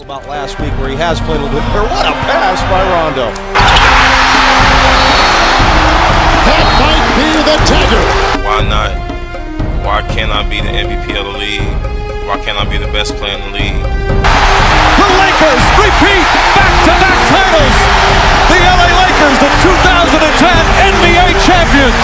About last week where he has played a little bit better. What a pass by Rondo. That might be the dagger. Why not? Why can't I be the MVP of the league? Why can't I be the best player in the league? The Lakers repeat back-to-back titles. The LA Lakers, the 2010 NBA champions.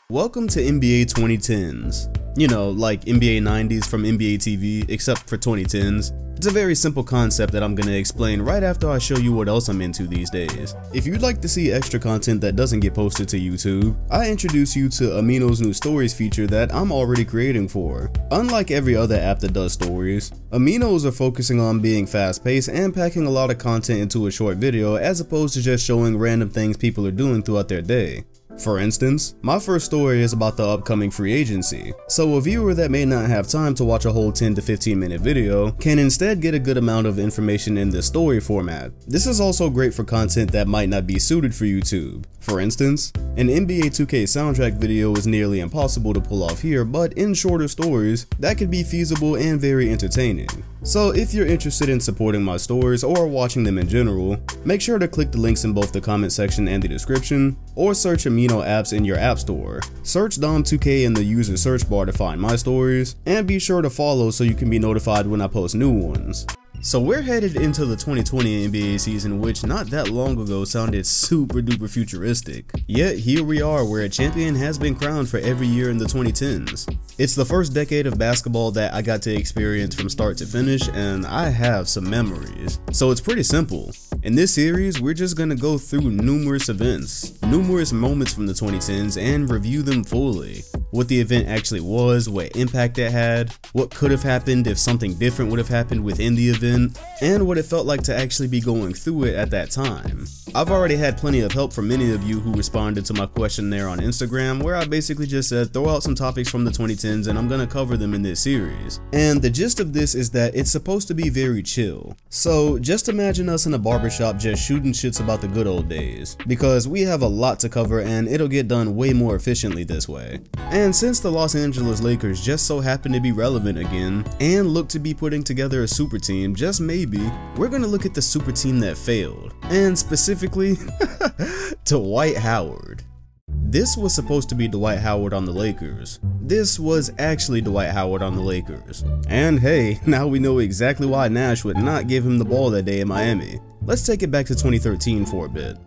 Welcome to NBA 2010s. You know, like NBA 90s from NBA TV, except for 2010s. It's a very simple concept that I'm gonna explain right after I show you what else I'm into these days. If you'd like to see extra content that doesn't get posted to YouTube, I introduce you to Amino's new stories feature that I'm already creating for. Unlike every other app that does stories, Aminos are focusing on being fast-paced and packing a lot of content into a short video as opposed to just showing random things people are doing throughout their day. For instance, my first story is about the upcoming free agency, so a viewer that may not have time to watch a whole 10 to 15 minute video can instead get a good amount of information in this story format. This is also great for content that might not be suited for YouTube. For instance, an NBA 2K soundtrack video is nearly impossible to pull off here, but in shorter stories, that could be feasible and very entertaining. So if you're interested in supporting my stories or watching them in general, make sure to click the links in both the comment section and the description, or search Amino apps in your app store. Search Dom2K in the user search bar to find my stories, and be sure to follow so you can be notified when I post new ones. So we're headed into the 2020 NBA season, which not that long ago sounded super duper futuristic. Yet here we are where a champion has been crowned for every year in the 2010s. It's the first decade of basketball that I got to experience from start to finish, and I have some memories. So it's pretty simple. In this series, we're just gonna go through numerous events, numerous moments from the 2010s, and review them fully. What the event actually was, what impact it had, what could have happened if something different would have happened within the event, and what it felt like to actually be going through it at that time. I've already had plenty of help from many of you who responded to my question there on Instagram, where I basically just said throw out some topics from the 2010s and I'm gonna cover them in this series. And the gist of this is that it's supposed to be very chill. So just imagine us in a barbershop just shooting shits about the good old days, because we have a lot to cover and it'll get done way more efficiently this way. And since the Los Angeles Lakers just so happen to be relevant again, and look to be putting together a super team, just maybe, we're gonna look at the super team that failed, and specifically, Dwight Howard. This was supposed to be Dwight Howard on the Lakers. This was actually Dwight Howard on the Lakers. And hey, now we know exactly why Nash would not give him the ball that day in Miami. Let's take it back to 2013 for a bit.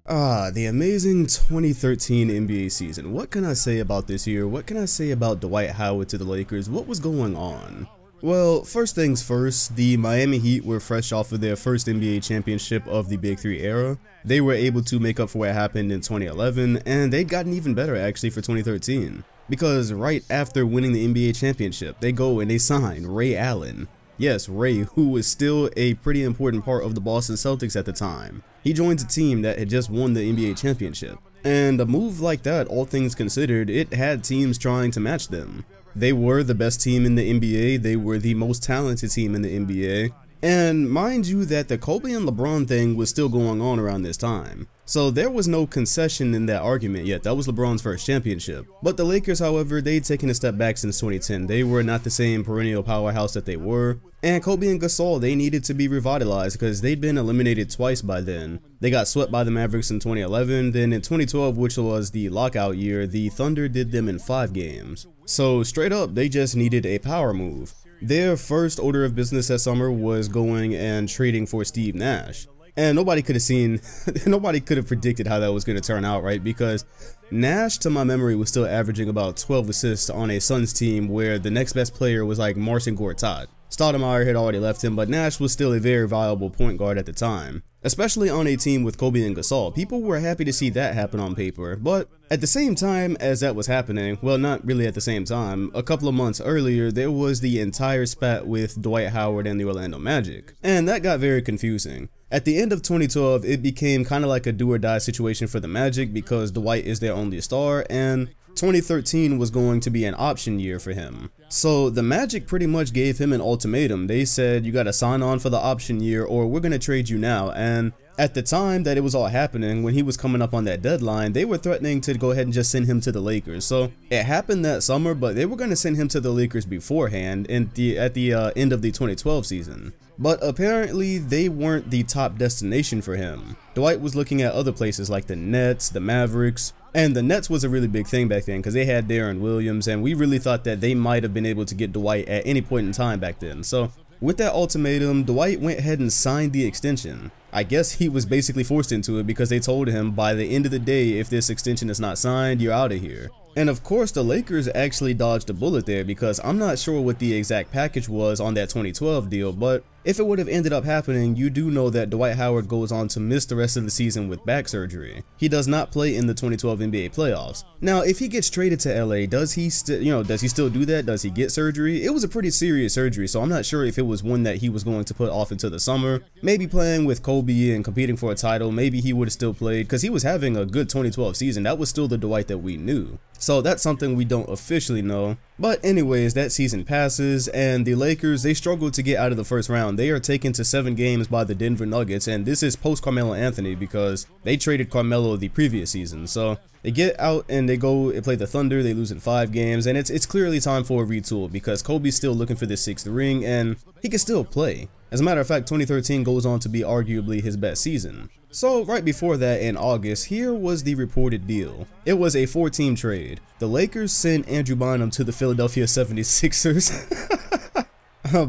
The amazing 2013 NBA season. What can I say about this year? What can I say about Dwight Howard to the Lakers? What was going on? Well, first things first, the Miami Heat were fresh off of their first NBA championship of the Big Three era. They were able to make up for what happened in 2011, and they'd gotten even better actually for 2013. Because right after winning the NBA championship, they go and they sign Ray Allen. Yes, Ray, who was still a pretty important part of the Boston Celtics at the time. He joins a team that had just won the NBA championship. And a move like that, all things considered, it had teams trying to match them. They were the best team in the NBA, they were the most talented team in the NBA. And mind you that the Kobe and LeBron thing was still going on around this time. So there was no concession in that argument yet. That was LeBron's first championship. But the Lakers, however, they'd taken a step back since 2010. They were not the same perennial powerhouse that they were. And Kobe and Gasol, they needed to be revitalized because they'd been eliminated twice by then. They got swept by the Mavericks in 2011, then in 2012, which was the lockout year, the Thunder did them in 5 games. So straight up, they just needed a power move. Their first order of business that summer was going and trading for Steve Nash. And nobody could have predicted how that was going to turn out, right? Because Nash, to my memory, was still averaging about 12 assists on a Suns team where the next best player was like Marcin Gortat. Stoudemire had already left him, but Nash was still a very viable point guard at the time. Especially on a team with Kobe and Gasol. People were happy to see that happen on paper, but at the same time as that was happening, well, not really at the same time, a couple of months earlier, there was the entire spat with Dwight Howard and the Orlando Magic, and that got very confusing. At the end of 2012, it became kind of like a do or die situation for the Magic because Dwight is their only star, and 2013 was going to be an option year for him. So the Magic pretty much gave him an ultimatum. They said, you gotta sign on for the option year or we're gonna trade you now. And At the time that it was all happening, when he was coming up on that deadline, they were threatening to go ahead and just send him to the Lakers. So it happened that summer, but they were going to send him to the Lakers beforehand at the end of the 2012 season. But apparently they weren't the top destination for him. Dwight was looking at other places like the Nets, the Mavericks, and the Nets was a really big thing back then because they had Darren Williams, and we really thought that they might have been able to get Dwight at any point in time back then. So with that ultimatum, Dwight went ahead and signed the extension. I guess he was basically forced into it because they told him by the end of the day, if this extension is not signed, you're out of here. And of course, the Lakers actually dodged a bullet there because I'm not sure what the exact package was on that 2012 deal, but if it would have ended up happening, you do know that Dwight Howard goes on to miss the rest of the season with back surgery. He does not play in the 2012 NBA playoffs. Now, if he gets traded to LA, does he still do that? Does he get surgery? It was a pretty serious surgery, so I'm not sure if it was one that he was going to put off into the summer. Maybe playing with Kobe and competing for a title, maybe he would have still played because he was having a good 2012 season. That was still the Dwight that we knew. So that's something we don't officially know. But anyways, that season passes, and the Lakers, they struggled to get out of the first round. They are taken to 7 games by the Denver Nuggets, and this is post Carmelo Anthony because they traded Carmelo the previous season. So they get out and they go and play the Thunder. They lose in 5 games, and it's clearly time for a retool because Kobe's still looking for the 6th ring, and he can still play. As a matter of fact, 2013 goes on to be arguably his best season. So right before that, in August, here was the reported deal. It was a 4-team trade. The Lakers sent Andrew Bynum to the Philadelphia 76ers.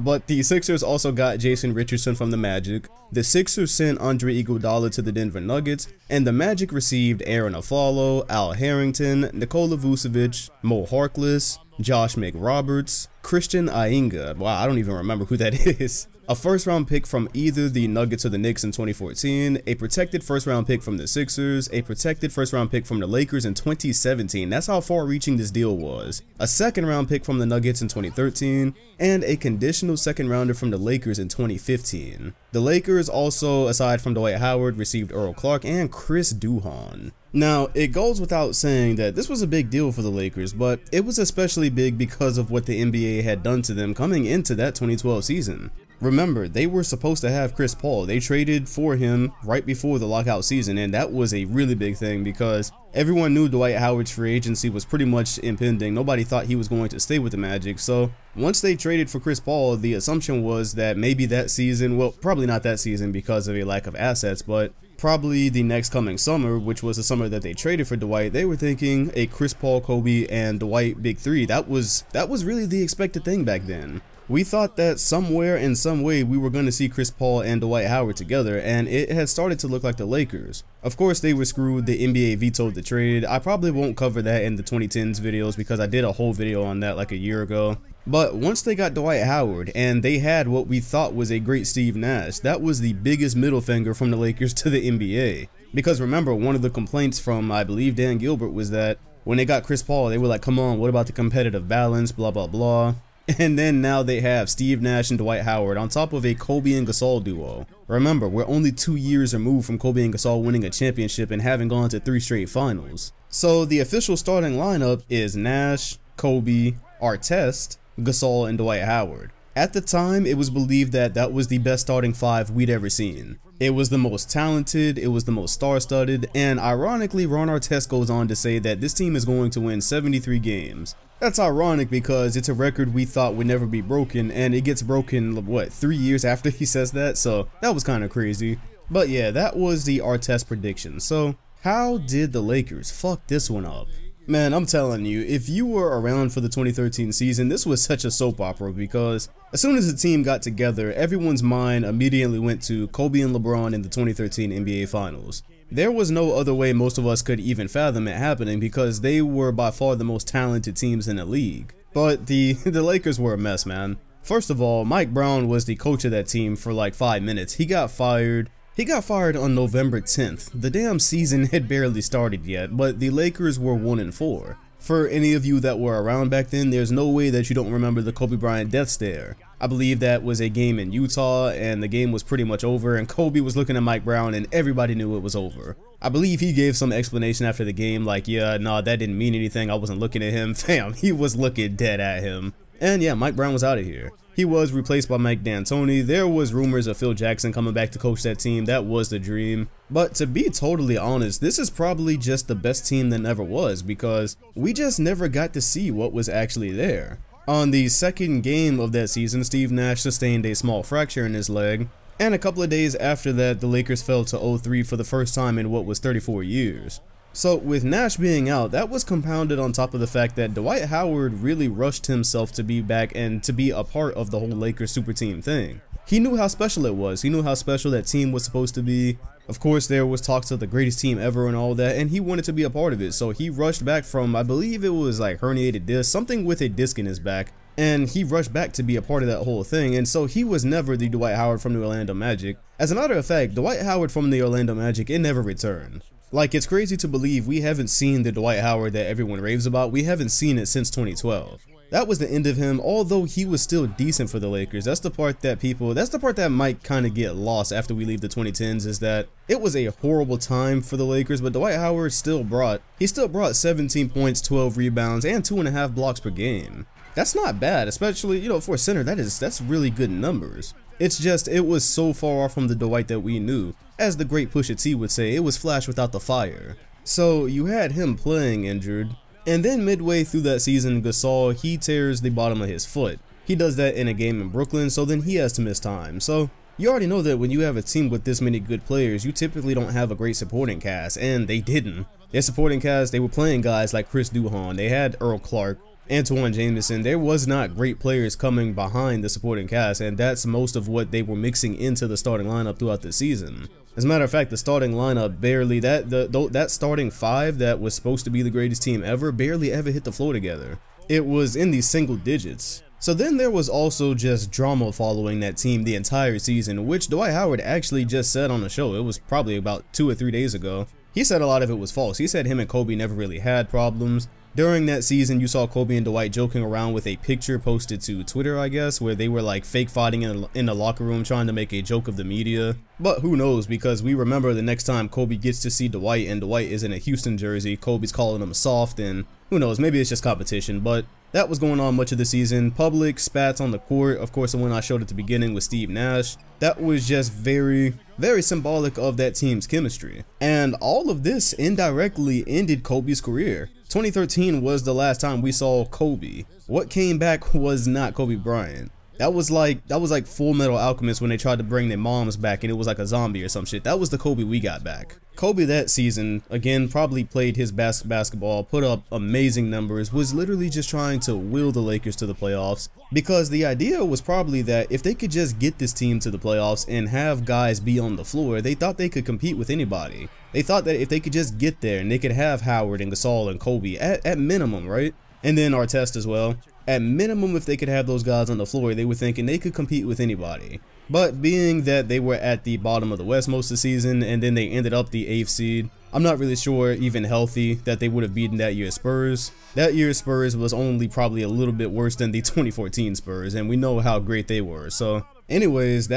But the Sixers also got Jason Richardson from the Magic. The Sixers sent Andre Iguodala to the Denver Nuggets, and the Magic received Aaron Aflalo, Al Harrington, Nikola Vucevic, Mo Harkless, Josh McRoberts, Christian Ainga. Wow, I don't even remember who that is. A first-round pick from either the Nuggets or the Knicks in 2014, a protected first-round pick from the Sixers, a protected first-round pick from the Lakers in 2017, that's how far-reaching this deal was, a second-round pick from the Nuggets in 2013, and a conditional second-rounder from the Lakers in 2015. The Lakers also, aside from Dwight Howard, received Earl Clark and Chris Duhon. Now, it goes without saying that this was a big deal for the Lakers, but it was especially big because of what the NBA had done to them coming into that 2012 season. Remember, they were supposed to have Chris Paul. They traded for him right before the lockout season, and that was a really big thing because everyone knew Dwight Howard's free agency was pretty much impending. Nobody thought he was going to stay with the Magic, so once they traded for Chris Paul, the assumption was that maybe that season, well, probably not that season because of a lack of assets, but probably the next coming summer, which was the summer that they traded for Dwight, they were thinking a Chris Paul, Kobe, and Dwight big three. That was really the expected thing back then. We thought that somewhere in some way we were going to see Chris Paul and Dwight Howard together, and it had started to look like the Lakers. Of course, they were screwed. The NBA vetoed the trade. I probably won't cover that in the 2010s videos because I did a whole video on that like a year ago. But once they got Dwight Howard and they had what we thought was a great Steve Nash, that was the biggest middle finger from the Lakers to the NBA. Because remember, one of the complaints from, I believe, Dan Gilbert was that when they got Chris Paul, they were like, come on, what about the competitive balance, blah, blah, blah. And then now they have Steve Nash and Dwight Howard on top of a Kobe and Gasol duo. Remember, we're only 2 years removed from Kobe and Gasol winning a championship and having gone to 3 straight finals. So the official starting lineup is Nash, Kobe, Artest, Gasol, and Dwight Howard. At the time, it was believed that that was the best starting 5 we'd ever seen. It was the most talented, it was the most star-studded, and ironically, Ron Artest goes on to say that this team is going to win 73 games. That's ironic because it's a record we thought would never be broken, and it gets broken, what, 3 years after he says that? So that was kind of crazy. But yeah, that was the Artest prediction. So how did the Lakers fuck this one up? Man, I'm telling you, if you were around for the 2013 season, this was such a soap opera because as soon as the team got together, everyone's mind immediately went to Kobe and LeBron in the 2013 NBA Finals. There was no other way most of us could even fathom it happening because they were by far the most talented teams in the league. But the Lakers were a mess, man. First of all, Mike Brown was the coach of that team for like 5 minutes. He got fired. He got fired on November 10th. The damn season had barely started yet, but the Lakers were 1-4. For any of you that were around back then, there's no way that you don't remember the Kobe Bryant death stare. I believe that was a game in Utah, and the game was pretty much over, and Kobe was looking at Mike Brown, and everybody knew it was over. I believe he gave some explanation after the game, like, yeah, nah, that didn't mean anything, I wasn't looking at him. Fam, he was looking dead at him. And yeah, Mike Brown was out of here. He was replaced by Mike D'Antoni. There was rumors of Phil Jackson coming back to coach that team. That was the dream. But to be totally honest, this is probably just the best team that never was, because we just never got to see what was actually there. On the second game of that season, Steve Nash sustained a small fracture in his leg, and a couple of days after that, the Lakers fell to 0-3 for the first time in what was 34 years. So with Nash being out, that was compounded on top of the fact that Dwight Howard really rushed himself to be back and to be a part of the whole Lakers super team thing. He knew how special it was. He knew how special that team was supposed to be. Of course, there was talks of the greatest team ever and all that, and he wanted to be a part of it. So he rushed back from, I believe it was like herniated disc, something with a disc in his back, and he rushed back to be a part of that whole thing. And so he was never the Dwight Howard from the Orlando Magic. As a matter of fact, Dwight Howard from the Orlando Magic, it never returned. Like, it's crazy to believe we haven't seen the Dwight Howard that everyone raves about. We haven't seen it since 2012. That was the end of him, although he was still decent for the Lakers. That's the part that might kind of get lost after we leave the 2010s, is that it was a horrible time for the Lakers, but Dwight Howard still brought 17 points, 12 rebounds, and 2.5 blocks per game. That's not bad, especially, you know, for a center. That's really good numbers. It's just, it was so far off from the Dwight that we knew. As the great Pusha T would say, it was flash without the fire. So you had him playing injured, and then midway through that season, Gasol, he tears the bottom of his foot. He does that in a game in Brooklyn, so then he has to miss time. So you already know that when you have a team with this many good players, you typically don't have a great supporting cast, and they didn't. Their supporting cast, they were playing guys like Chris Duhon, they had Earl Clark, Antoine Jameson. There was not great players coming behind the supporting cast, and that's most of what they were mixing into the starting lineup throughout the season. As a matter of fact, the starting lineup barely, that starting five that was supposed to be the greatest team ever, barely ever hit the floor together. It was in the single digits. So then there was also just drama following that team the entire season, which Dwight Howard actually just said on the show. It was probably about 2 or 3 days ago. He said a lot of it was false. He said him and Kobe never really had problems. During that season, you saw Kobe and Dwight joking around with a picture posted to Twitter, I guess, where they were like fake fighting in the locker room trying to make a joke of the media. But who knows, because we remember the next time Kobe gets to see Dwight and Dwight is in a Houston jersey, Kobe's calling him soft, and who knows, maybe it's just competition. But that was going on much of the season. Public spats on the court, of course the one I showed at the beginning with Steve Nash. That was just very symbolic of that team's chemistry. And all of this indirectly ended Kobe's career. 2013 was the last time we saw Kobe. What came back was not Kobe Bryant. That was like Full Metal Alchemist when they tried to bring their moms back and it was like a zombie or some shit. That was the Kobe we got back. Kobe that season, again, probably played his best basketball, put up amazing numbers, was literally just trying to will the Lakers to the playoffs, because the idea was probably that if they could just get this team to the playoffs and have guys be on the floor, they thought they could compete with anybody. They thought that if they could just get there and they could have Howard and Gasol and Kobe at minimum, right? And then Artest as well. At minimum, if they could have those guys on the floor, they were thinking they could compete with anybody. But being that they were at the bottom of the West most of the season, and then they ended up the 8th seed, I'm not really sure, even healthy, that they would have beaten that year's Spurs. That year's Spurs was only probably a little bit worse than the 2014 Spurs, and we know how great they were. So anyways,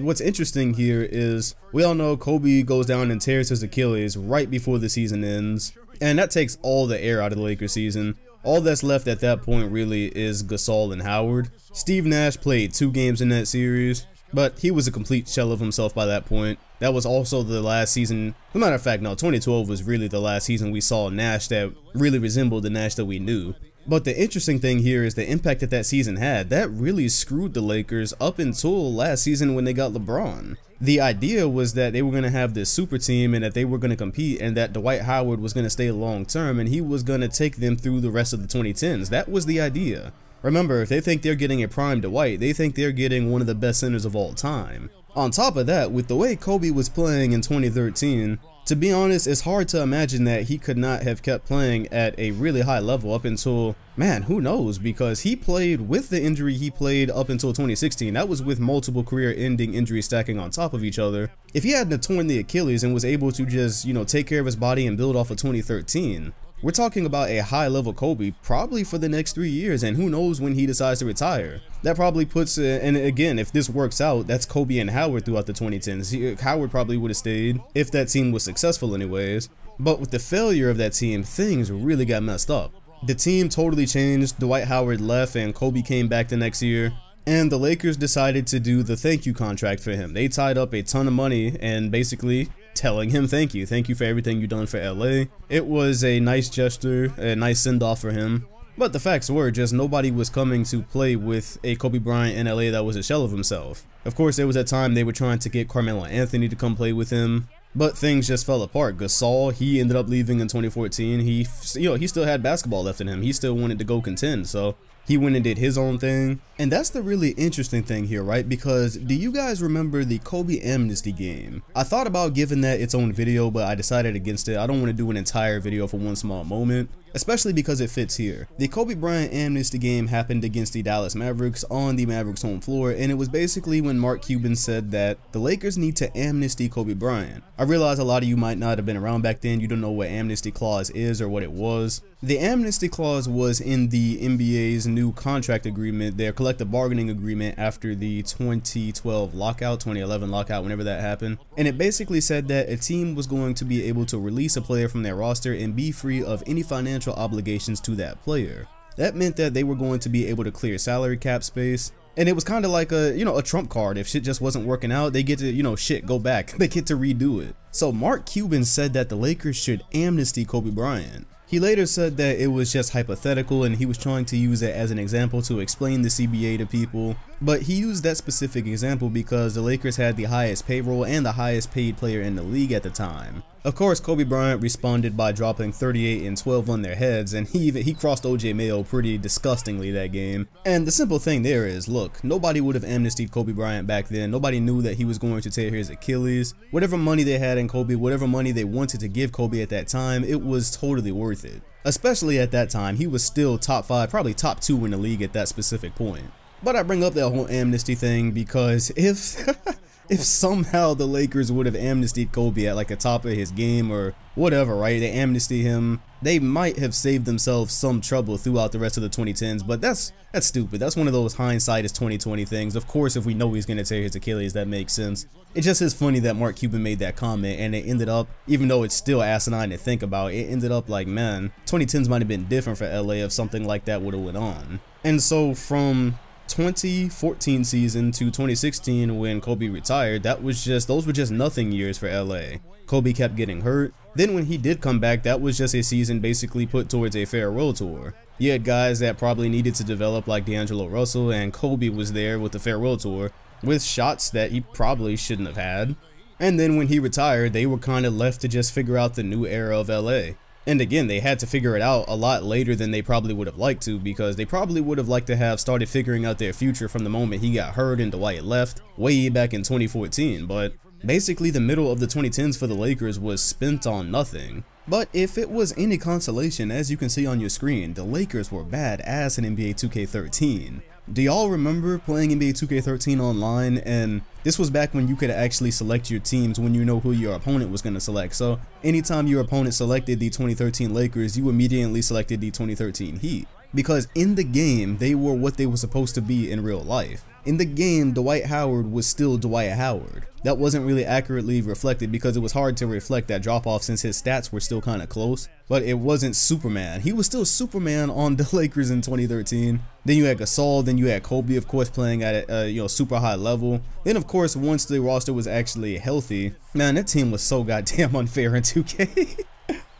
what's interesting here is we all know Kobe goes down and tears his Achilles right before the season ends, and that takes all the air out of the Lakers season. All that's left at that point really is Gasol and Howard. Steve Nash played 2 games in that series, but he was a complete shell of himself by that point. That was also the last season. As a matter of fact, no, 2012 was really the last season we saw Nash that really resembled the Nash that we knew. But the interesting thing here is the impact that season had. That really screwed the Lakers up until last season when they got LeBron. The idea was that they were going to have this super team and that they were going to compete, and that Dwight Howard was going to stay long term and he was going to take them through the rest of the 2010s. That was the idea. Remember, if they think they're getting a prime Dwight, they think they're getting one of the best centers of all time. On top of that, with the way Kobe was playing in 2013, to be honest, it's hard to imagine that he could not have kept playing at a really high level up until, man, who knows, because he played with the injury he played up until 2016. That was with multiple career-ending injuries stacking on top of each other. If he hadn't torn the Achilles and was able to just, you know, take care of his body and build off of 2013, we're talking about a high-level Kobe probably for the next 3 years, and who knows when he decides to retire. That probably puts, and again, if this works out, that's Kobe and Howard throughout the 2010s. Howard probably would have stayed if that team was successful anyways. But with the failure of that team, things really got messed up. The team totally changed. Dwight Howard left and Kobe came back the next year. and the Lakers decided to do the thank you contract for him. They tied up a ton of money and basically telling him thank you for everything you've done for LA. It was a nice gesture, a nice send-off for him. But the facts were just nobody was coming to play with a Kobe Bryant in LA that was a shell of himself. Of course, there was a time they were trying to get Carmelo Anthony to come play with him, but things just fell apart. Gasol, he ended up leaving in 2014. He still had basketball left in him. He still wanted to go contend, so he went and did his own thing. And that's the really interesting thing here, right? Because do you guys remember the Kobe Amnesty game? I thought about giving that its own video, but I decided against it. I don't want to do an entire video for one small moment, especially because it fits here. The Kobe Bryant Amnesty game happened against the Dallas Mavericks on the Mavericks home floor, and it was basically when Mark Cuban said that the Lakers need to amnesty Kobe Bryant. I realize a lot of you might not have been around back then. You don't know what amnesty clause is or what it was. The amnesty clause was in the NBA's new contract agreement, their collective bargaining agreement after the 2012 lockout, 2011 lockout, whenever that happened. And it basically said that a team was going to be able to release a player from their roster and be free of any financial obligations to that player. That meant that they were going to be able to clear salary cap space. And it was kind of like a trump card. If shit just wasn't working out, they get to, go back. They get to redo it. So Mark Cuban said that the Lakers should amnesty Kobe Bryant. He later said that it was just hypothetical and he was trying to use it as an example to explain the CBA to people. But he used that specific example because the Lakers had the highest payroll and the highest paid player in the league at the time. Of course, Kobe Bryant responded by dropping 38 and 12 on their heads, and he crossed OJ Mayo pretty disgustingly that game. And the simple thing there is, look, nobody would have amnestied Kobe Bryant back then. Nobody knew that he was going to tear his Achilles. Whatever money they had in Kobe, whatever money they wanted to give Kobe at that time, it was totally worth it. Especially at that time, he was still top 5, probably top 2 in the league at that specific point. But I bring up that whole amnesty thing because if somehow the Lakers would have amnestied Kobe at like the top of his game or whatever, right? They amnesty him, they might have saved themselves some trouble throughout the rest of the 2010s, but that's stupid. That's one of those hindsight is 2020 things. Of course, if we know he's going to tear his Achilles, that makes sense. It just is funny that Mark Cuban made that comment and it ended up, even though it's still asinine to think about, it ended up like, man, 2010s might have been different for LA if something like that would have went on. And so from 2014 season to 2016 when Kobe retired, those were just nothing years for LA. Kobe kept getting hurt. Then when he did come back, that was just a season basically put towards a farewell tour. You had guys that probably needed to develop like D'Angelo Russell, and Kobe was there with the farewell tour with shots that he probably shouldn't have had. And then when he retired, they were kind of left to just figure out the new era of LA. And again, they had to figure it out a lot later than they probably would have liked to, because they probably would have liked to have started figuring out their future from the moment he got hurt and Dwight left way back in 2014. But basically the middle of the 2010s for the Lakers was spent on nothing. But if it was any consolation, as you can see on your screen, the Lakers were badass in NBA 2K13. Do y'all remember playing NBA 2K13 online? And this was back when you could actually select your teams when you know who your opponent was going to select. So anytime your opponent selected the 2013 Lakers, you immediately selected the 2013 Heat. Because in the game, they were what they were supposed to be in real life. In the game, Dwight Howard was still Dwight Howard. That wasn't really accurately reflected because it was hard to reflect that drop-off since his stats were still kind of close. But it wasn't Superman. He was still Superman on the Lakers in 2013. Then you had Gasol, then you had Kobe, of course, playing at a super high level. Then, of course, once the roster was actually healthy, man, that team was so goddamn unfair in 2K.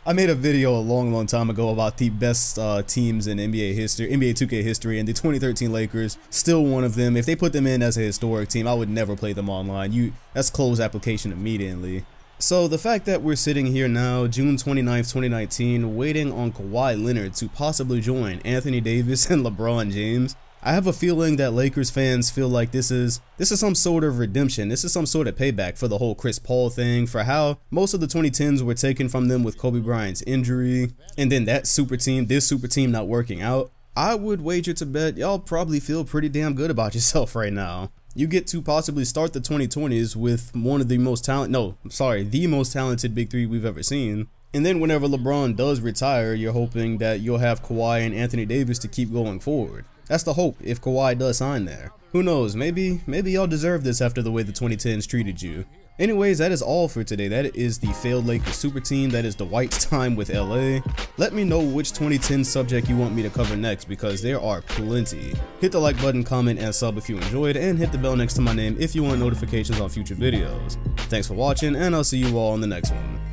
I made a video a long time ago about the best teams in NBA history, NBA 2K history, and the 2013 Lakers, still one of them. If they put them in as a historic team, I would never play them online. That's closed application immediately. So the fact that we're sitting here now, June 29th, 2019, waiting on Kawhi Leonard to possibly join Anthony Davis and LeBron James, I have a feeling that Lakers fans feel like this is some sort of redemption. This is some sort of payback for the whole Chris Paul thing, for how most of the 2010s were taken from them with Kobe Bryant's injury, and then this super team not working out. I would wager to bet y'all probably feel pretty damn good about yourself right now. You get to possibly start the 2020s with one of the most the most talented big three we've ever seen. And then whenever LeBron does retire, you're hoping that you'll have Kawhi and Anthony Davis to keep going forward. That's the hope if Kawhi does sign there. Who knows, maybe y'all deserve this after the way the 2010s treated you. Anyways, that is all for today. That is the failed Lakers super team. That is Dwight's time with LA. Let me know which 2010 subject you want me to cover next, because there are plenty. Hit the like button, comment, and sub if you enjoyed, and hit the bell next to my name if you want notifications on future videos. Thanks for watching, and I'll see you all in the next one.